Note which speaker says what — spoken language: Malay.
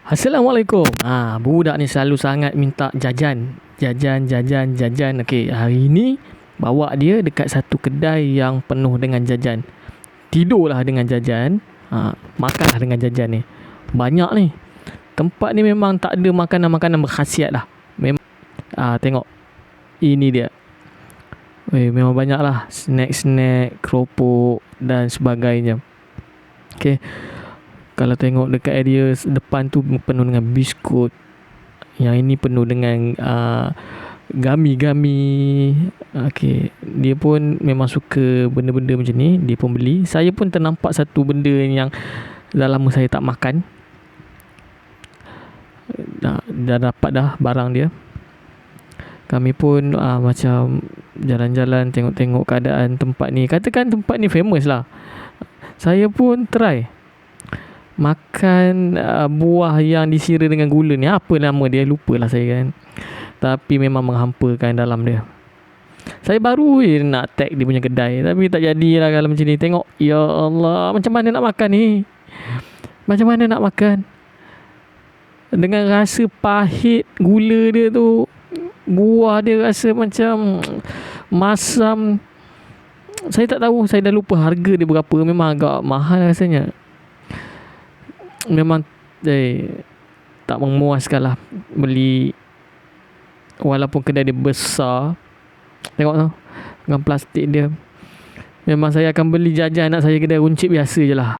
Speaker 1: Assalamualaikum. Budak ni selalu sangat minta jajan. Jajan. Okey, hari ni bawa dia dekat satu kedai yang penuh dengan jajan. Tidurlah dengan jajan. Makanlah dengan jajan ni. Banyak ni. Tempat ni memang tak ada makanan-makanan berkhasiat lah. Memang tengok. Ini dia. Memang banyak lah snack-snack, keropok dan sebagainya. Okey. Kalau tengok dekat area depan tu penuh dengan biskut. Yang ini penuh dengan gami-gami. Okey, dia pun memang suka benda-benda macam ni. Dia pun beli. Saya pun ternampak satu benda yang dah lama saya tak makan. Dah dapat dah barang dia. Kami pun macam jalan-jalan tengok-tengok keadaan tempat ni. Katakan tempat ni famous lah. Saya pun try makan buah yang disira dengan gula ni. Apa nama dia? Lupalah saya kan. Tapi memang menghampakan dalam dia. Saya baru nak tag dia punya kedai. Tapi tak jadilah kalau macam ni. Tengok. Ya Allah. Macam mana nak makan ni? Macam mana nak makan? Dengan rasa pahit gula dia tu. Buah dia rasa macam masam. Saya tak tahu. Saya dah lupa harga dia berapa. Memang agak mahal rasanya. Memang tak memuaskan lah beli. Walaupun kedai dia besar. Tengok tu dengan plastik dia. Memang saya akan beli jajan anak saya kedai runcit biasa je lah.